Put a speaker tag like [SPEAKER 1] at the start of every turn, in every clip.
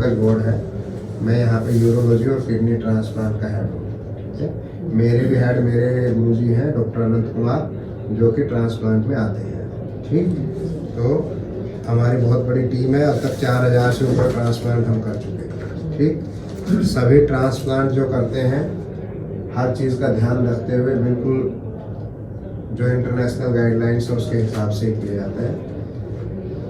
[SPEAKER 1] पंकज गौड़ है। मैं यहाँ पे यूरोलॉजी और किडनी ट्रांसप्लांट का हेड हूँ। ठीक है, मेरे भी हेड मेरे गुरुजी हैं डॉक्टर अनंत कुमार, जो कि ट्रांसप्लांट में आते हैं। ठीक, तो हमारी बहुत बड़ी टीम है। अब तक 4000 से ऊपर ट्रांसप्लांट हम कर चुके हैं। ठीक, सभी ट्रांसप्लांट जो करते हैं हर चीज़ का ध्यान रखते हुए बिल्कुल जो इंटरनेशनल गाइडलाइंस है उसके हिसाब से किया जाता है।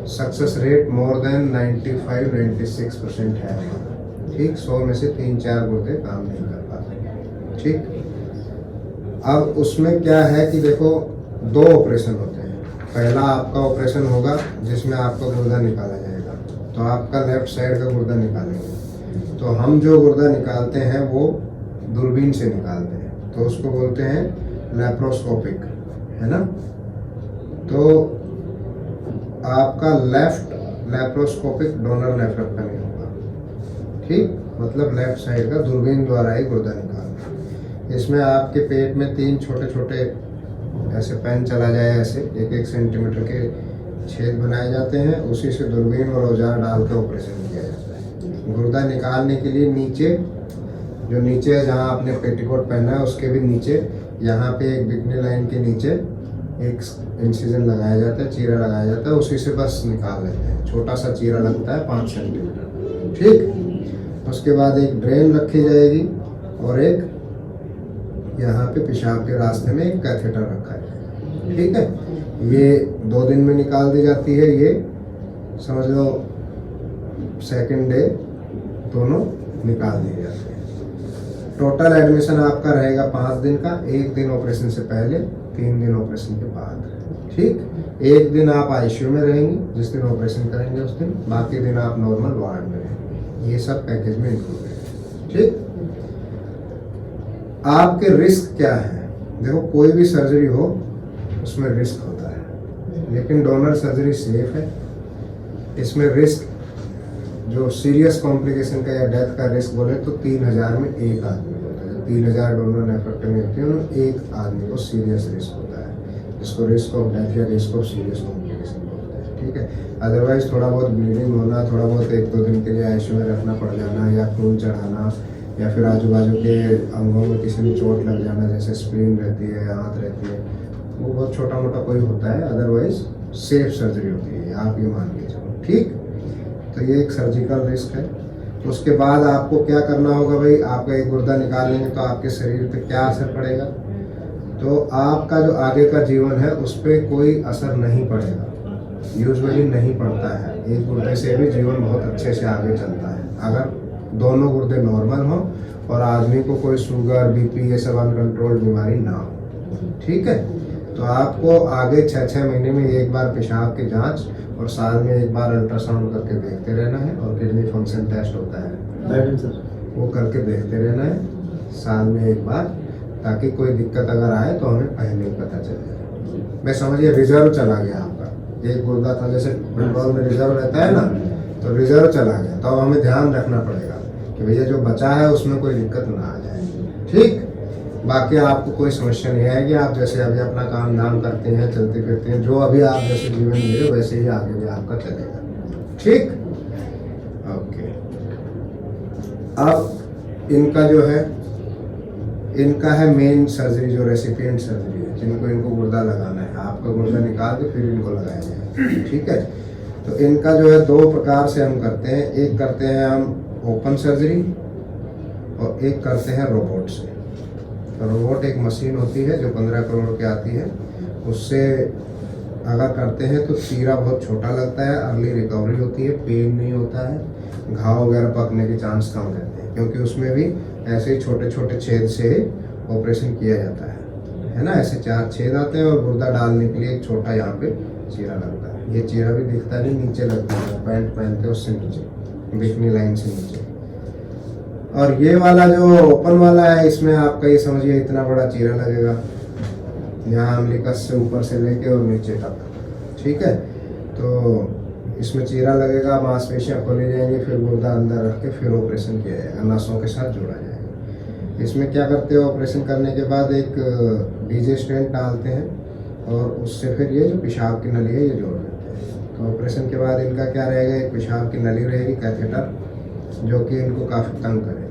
[SPEAKER 1] सक्सेस रेट मोर देन 95-96% है हमारा। ठीक, 100 में से 3-4 गुर्दे काम नहीं कर पाते। ठीक, अब उसमें क्या है कि देखो 2 ऑपरेशन होते हैं। पहला आपका ऑपरेशन होगा जिसमें आपका गुर्दा निकाला जाएगा, तो आपका लेफ्ट साइड का गुर्दा निकालेंगे। तो हम जो गुर्दा निकालते हैं वो दूरबीन से निकालते हैं, तो उसको बोलते हैं लैप्रोस्कोपिक, है ना। तो आपका लेफ्ट लैप्रोस्कोपिक डोनर नेफ्रेक्टमी होगा। ठीक, मतलब लेफ्ट साइड का दूरबीन द्वारा ही गुर्दा निकालना। इसमें आपके पेट में 3 छोटे छोटे ऐसे पेन चला जाए, ऐसे 1-1 सेंटीमीटर के छेद बनाए जाते हैं, उसी से दूरबीन और औजार डाल के ऑपरेशन किया जाता है। गुर्दा निकालने के लिए नीचे जो नीचे है जहाँ आपने पेटीकोट पहना है उसके भी नीचे यहाँ पे एक बिकनी लाइन के नीचे एक इंसिजन लगाया जाता है, चीरा लगाया जाता है, उसी से बस निकाल लेते हैं। छोटा सा चीरा लगता है 5 सेंटीमीटर। ठीक, उसके बाद एक ड्रेन रखी जाएगी और एक यहाँ पे पेशाब के रास्ते में एक कैथेटर रखा है। ठीक है, ये 2 दिन में निकाल दी जाती है। ये समझ लो सेकंड डे दोनों निकाल दिए जाते हैं। टोटल एडमिशन आपका रहेगा 5 दिन का, 1 दिन ऑपरेशन से पहले, 3 दिन ऑपरेशन के बाद। ठीक, 1 दिन आप आईसीयू में रहेंगे जिस दिन ऑपरेशन करेंगे उस दिन, बाकी दिन आप नॉर्मल वार्ड में रहेंगे। ये सब पैकेज में इंक्लूड है। ठीक, आपके रिस्क क्या है? देखो कोई भी सर्जरी हो उसमें रिस्क होता है, लेकिन डोनर सर्जरी सेफ है। इसमें रिस्क जो सीरियस कॉम्प्लिकेशन का या डेथ का रिस्क बोले तो 3000 में 1 आदमी होता है। 3000 डोनर नेफ्रेक्टमी होती है उनमें 1 आदमी को सीरियस रिस्क होता है, जिसको रिस्क ऑफ डेथ या रिस्क ऑफ सीरियस कॉम्प्लिकेशन बोलते हैं। ठीक है, अदरवाइज थोड़ा बहुत ब्लीडिंग होना, थोड़ा बहुत 1-2 दिन के लिए आईसीयू में रखना पड़ जाना, या खून चढ़ाना, या फिर आजू बाजू के अंगों में किसी में चोट लग जाना, जैसे स्प्लीन रहती है, आंत रहती है, वो बहुत छोटा मोटा कोई होता है। अदरवाइज सेफ सर्जरी होती है, आप ये मान के चलो। ठीक, तो ये एक सर्जिकल रिस्क है। तो उसके बाद आपको क्या करना होगा भाई, आपका एक गुर्दा निकाल लेंगे तो आपके शरीर पे क्या असर पड़ेगा? तो आपका जो आगे का जीवन है उस पर कोई असर नहीं पड़ेगा, यूजुअली नहीं पड़ता है। एक गुर्दे से भी जीवन बहुत अच्छे से आगे चलता है अगर दोनों गुर्दे नॉर्मल हो और आदमी को कोई शुगर, बीपी, ये सब अनकंट्रोल्ड बीमारी ना हो। ठीक है, तो आपको आगे 6-6 महीने में 1 बार पेशाब की जांच और साल में 1 बार अल्ट्रासाउंड करके देखते रहना है, और किडनी फंक्शन टेस्ट होता है वो करके देखते रहना है साल में 1 बार, ताकि कोई दिक्कत अगर आए तो हमें पहले ही पता चल जाए। मैं समझिए रिजर्व चला गया आपका, एक गुर्दा था जैसे पेट्रोल में रिजर्व रहता है ना, तो रिजर्व चला गया, तो अब हमें ध्यान रखना पड़ेगा कि भैया जो बचा है उसमें कोई दिक्कत ना आ जाए। ठीक, बाकी आपको कोई समस्या नहीं आएगी। आप जैसे अभी अपना काम धाम करते हैं, चलते फिरते हैं, जो अभी आप जैसे जीवन जी रहे हो वैसे ही आगे भी आपका चलेगा। ठीक, ओके। अब इनका जो है, इनका है मेन सर्जरी जो रेसिपिएंट सर्जरी है, जिनको इनको गुर्दा लगाना है। आपका गुर्दा निकाल के फिर इनको लगाया जाए। ठीक है, तो इनका जो है 2 प्रकार से हम करते हैं। एक करते हैं हम ओपन सर्जरी और एक करते हैं रोबोट से। रोबोट एक मशीन होती है जो 15 करोड़ की आती है, उससे अगर करते हैं तो चीरा बहुत छोटा लगता है, अर्ली रिकवरी होती है, पेन नहीं होता है, घाव वगैरह पकने के चांस कम रहते हैं, क्योंकि उसमें भी ऐसे ही छोटे छोटे छेद से ऑपरेशन किया जाता है ना। ऐसे 4 छेद आते हैं और गुर्दा डालने के लिए एक छोटा यहाँ पे चीरा लगता है। ये चीरा भी दिखता नहीं, नीचे लगता है, पैंट पहनते हैं उससे नीचे, बिकनी लाइन से नीचे। और ये वाला जो ओपन वाला है, इसमें आपका ये समझिए इतना बड़ा चीरा लगेगा, यहाँ अम्बिलिकस से ऊपर से लेके और नीचे तक। ठीक है, तो इसमें चीरा लगेगा, मांसपेशियाँ खोली जाएंगी, फिर गुर्दा अंदर रख के फिर ऑपरेशन किया जाएगा, नसों के साथ जोड़ा जाएगा। इसमें क्या करते हो, ऑपरेशन करने के बाद एक डीजे स्टेंट डालते हैं और उससे फिर ये जो पेशाब की नली है ये जोड़ देते हैं। तो ऑपरेशन के बाद इनका क्या रहेगा, एक पेशाब की नली रहेगी, कैथेटर, जो कि इनको काफ़ी तंग करेगा।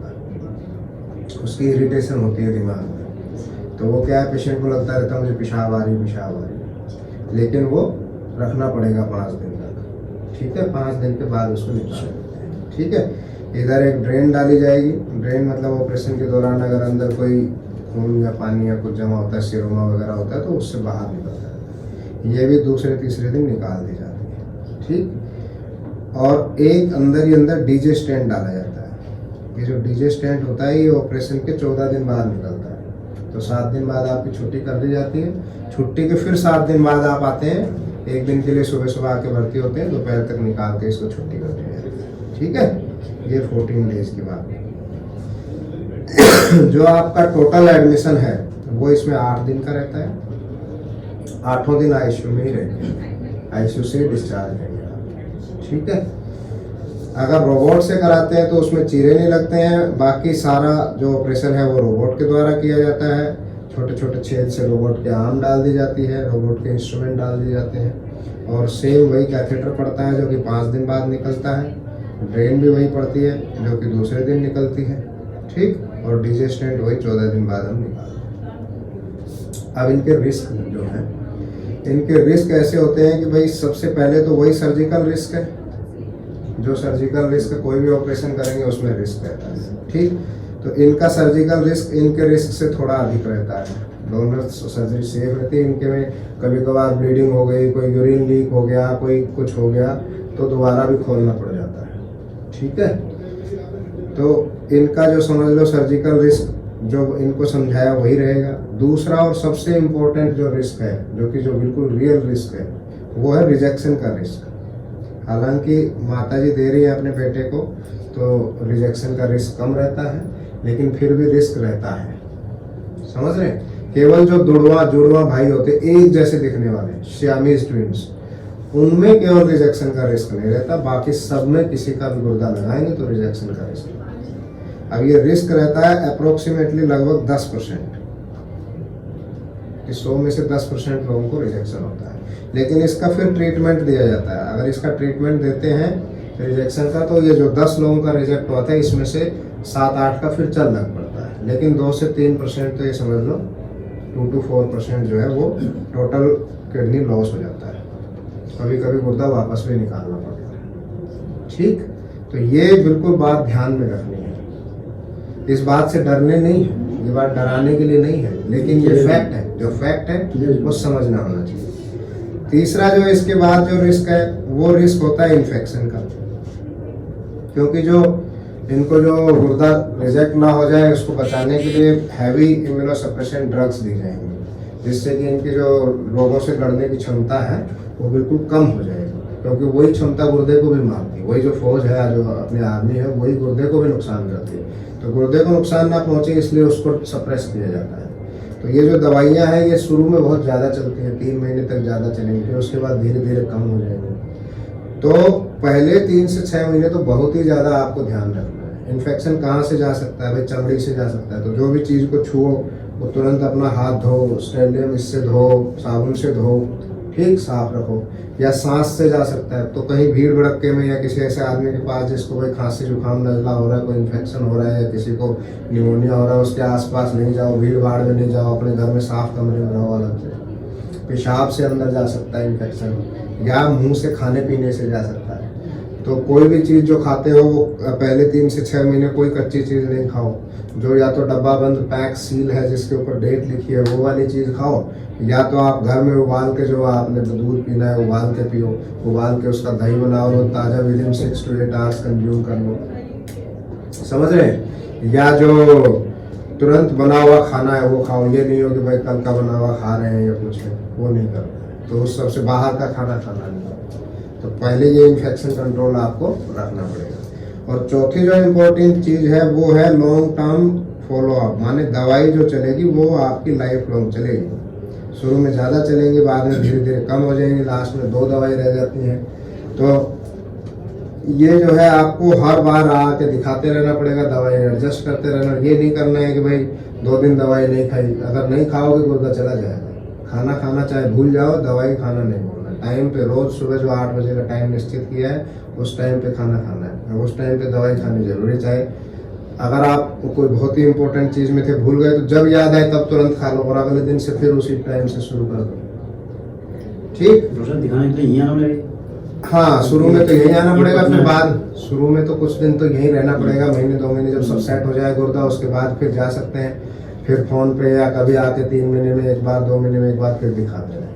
[SPEAKER 1] उसकी इरिटेशन होती है दिमाग में, तो वो क्या है, पेशेंट को लगता रहता है मुझे पेशाब आ रही, लेकिन वो रखना पड़ेगा 5 दिन तक। ठीक है, 5 दिन के बाद उसको निकाल देते हैं। ठीक है, इधर एक ड्रेन डाली जाएगी। ड्रेन मतलब ऑपरेशन के दौरान अगर अंदर कोई खून या पानी या कुछ जमा होता है, सीरोमा वगैरह होता है, तो उससे बाहर निकलता है। ये भी दूसरे तीसरे दिन निकाल दी जाती है। ठीक, और एक अंदर ही अंदर डीजे स्टेंट डाला जाता है। ये जो डीजे स्टेंट होता है ये ऑपरेशन के 14 दिन बाद निकलता है। तो 7 दिन बाद आपकी छुट्टी कर दी जाती है। छुट्टी के फिर 7 दिन बाद आप आते हैं, एक दिन के लिए सुबह सुबह आके भर्ती होते हैं, दोपहर तक निकाल के इसको छुट्टी कर दी जाती है। ठीक है, ये 14 डेज की बात है। जो आपका टोटल एडमिशन है वो इसमें 8 दिन का रहता है। 8 दिन आईसीयू में ही रहते हैं, आईसीयू से डिस्चार्ज रहेंगे आप। ठीक है, अगर रोबोट से कराते हैं तो उसमें चीरे नहीं लगते हैं। बाकी सारा जो ऑपरेशन है वो रोबोट के द्वारा किया जाता है। छोटे छोटे छेद से रोबोट के आर्म डाल दी जाती है, रोबोट के इंस्ट्रूमेंट डाल दिए जाते हैं, और सेम वही कैथेटर पड़ता है जो कि 5 दिन बाद निकलता है। ड्रेन भी वही पड़ती है जो कि दूसरे दिन निकलती है। ठीक, और डीजे स्टेंट वही 14 दिन बाद हम निकालते हैं। अब इनके रिस्क जो है, इनके रिस्क ऐसे होते हैं कि भाई सबसे पहले तो वही सर्जिकल रिस्क है। जो सर्जिकल रिस्क कोई भी ऑपरेशन करेंगे उसमें रिस्क रहता है। ठीक, तो इनका सर्जिकल रिस्क इनके रिस्क से थोड़ा अधिक रहता है। डोनर सर्जरी सेफ रहती है। इनके में कभी कभार ब्लीडिंग हो गई, कोई यूरिन लीक हो गया, कोई कुछ हो गया, तो दोबारा भी खोलना पड़ जाता है। ठीक है, तो इनका जो समझ लो सर्जिकल रिस्क जो इनको समझाया वही रहेगा। दूसरा और सबसे इम्पोर्टेंट जो रिस्क है, जो कि जो बिल्कुल रियल रिस्क है, वो है रिजेक्शन का रिस्क। हालांकि माताजी दे रही है अपने बेटे को, तो रिजेक्शन का रिस्क कम रहता है, लेकिन फिर भी रिस्क रहता है। समझ रहे हैं? केवल जो जुड़वा भाई होते एक जैसे दिखने वाले सियामीज ट्विंस, उनमें केवल रिजेक्शन का रिस्क नहीं रहता। बाकी सब में किसी का भी गुर्दा लगाएंगे तो रिजेक्शन का रिस्क। अब ये रिस्क रहता है अप्रोक्सीमेटली लगभग 10%। 100 में से 10% लोगों को रिजेक्शन होता है। लेकिन इसका फिर ट्रीटमेंट दिया जाता है। अगर इसका ट्रीटमेंट देते हैं रिजेक्शन का, तो ये जो 10 लोगों का रिजेक्ट होता है, इसमें से 7-8 का फिर चल लग पड़ता है। लेकिन 2 से 3% तो ये समझ लो 2 to 4% जो है वो टोटल किडनी लॉस हो जाता है। कभी कभी गुर्दा वापस भी निकालना पड़ता है। ठीक, तो ये बिल्कुल बात ध्यान में रखनी है। इस बात से डरने नहीं है, ये बात डराने के लिए नहीं है, लेकिन ये फैक्ट है। जो फैक्ट है वो समझना होना चाहिए। तीसरा जो इसके बाद जो रिस्क है, वो रिस्क होता है इन्फेक्शन का। क्योंकि जो इनको जो गुर्दा रिजेक्ट ना हो जाए, उसको बचाने के लिए हैवी इम्यूनोसप्रेशन ड्रग्स दी जाएंगी, जिससे कि इनकी जो रोगों से लड़ने की क्षमता है वो बिल्कुल कम हो जाएगी। क्योंकि वही क्षमता गुर्दे को भी मारती है। वही जो फौज है, जो अपनी आर्मी है, वही गुर्दे को भी नुकसान करती है। तो गुर्दे को नुकसान ना पहुंचे, इसलिए उसको सप्रेस किया जाता है। तो ये जो दवाइयाँ हैं, ये शुरू में बहुत ज़्यादा चलती हैं, 3 महीने तक ज़्यादा चलेंगी, फिर उसके बाद धीरे धीरे कम हो जाएंगे। तो पहले 3 से 6 महीने तो बहुत ही ज़्यादा आपको ध्यान रखना है। इन्फेक्शन कहाँ से जा सकता है भाई? चमड़ी से जा सकता है। तो जो भी चीज़ को छुओ वो तुरंत अपना हाथ धो, स्टेरिलियम इससे धो, साबुन से धो, ठीक, साफ रखो। या सांस से जा सकता है, तो कहीं भीड़ भड़क्के में या किसी ऐसे आदमी के पास जिसको कोई खांसी जुकाम नजला हो रहा है, कोई इन्फेक्शन हो रहा है, या किसी को निमोनिया हो रहा है, उसके आसपास नहीं जाओ, भीड़ भाड़ में नहीं जाओ, अपने घर में साफ कमरे में रहो अलग से। पेशाब से अंदर जा सकता है इन्फेक्शन, या मुंह से खाने पीने से जा सकता है। तो कोई भी चीज़ जो खाते हो वो पहले 3 से 6 महीने कोई कच्ची चीज़ नहीं खाओ। जो या तो डब्बा बंद पैक सील है जिसके ऊपर डेट लिखी है वो वाली चीज़ खाओ, या तो आप घर में उबाल के, जो आपने दूध पीना है उबाल के पियो, उबाल के उसका दही बनाओ और ताज़ा विदिन 6 to 8 आवर्स कंज्यूम कर लो। समझ रहे हैं? या जो तुरंत बना हुआ खाना है वो खाओ। ये नहीं हो कि भाई कल का बना हुआ खा रहे हैं या कुछ है, वो नहीं करना। तो उस सबसे बाहर का खाना नहीं। तो पहले ये इन्फेक्शन कंट्रोल आपको रखना पड़ेगा। और चौथी जो इम्पोर्टेंट चीज़ है वो है लॉन्ग टर्म फॉलो अप, माने दवाई जो चलेगी वो आपकी लाइफ लॉन्ग चलेगी। शुरू में ज़्यादा चलेंगी, बाद में धीरे धीरे कम हो जाएंगी, लास्ट में 2 दवाई रह जाती हैं। तो ये जो है आपको हर बार आके दिखाते रहना पड़ेगा, दवाई एडजस्ट करते रहना। ये नहीं करना है कि भाई 2 दिन दवाई नहीं खाई, अगर नहीं खाओगे गुर्दा चला जाएगा। खाना खाना चाहे भूल जाओ, दवाई खाना नहीं भूलना। टाइम पे रोज सुबह जो 8 बजे का टाइम निश्चित किया है उस टाइम पे खाना खाना है। अब उस टाइम पे दवाई खानी जरूरी, चाहे अगर आप कोई बहुत ही इंपॉर्टेंट चीज़ में थे भूल गए तो जब याद आए तब तुरंत खा लो और अगले दिन से फिर उसी टाइम से शुरू कर दो। ठीक,
[SPEAKER 2] डॉक्टर दिखाने के लिए यहीं आना पड़ेगा?
[SPEAKER 1] हाँ, शुरू में तो यहीं आना पड़ेगा, फिर बाद शुरू में तो कुछ दिन तो यहीं रहना पड़ेगा, महीने 2 महीने, जब सब सेट हो जाए गुर्दा उसके बाद फिर जा सकते हैं, फिर फ़ोन पे या कभी आके 3 महीने में एक बार, 2 महीने में एक बार फिर दिखाते हैं,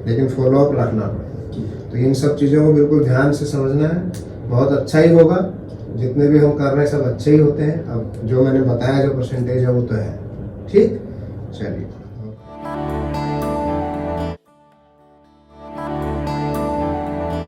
[SPEAKER 1] लेकिन फॉलोअप रखना पड़ेगा। तो इन सब चीज़ों को बिल्कुल ध्यान से समझना है, बहुत अच्छा ही होगा, जितने भी हम कर रहे हैं सब अच्छे ही होते हैं। अब जो मैंने बताया जो परसेंटेज है वो तो है। ठीक, चलिए।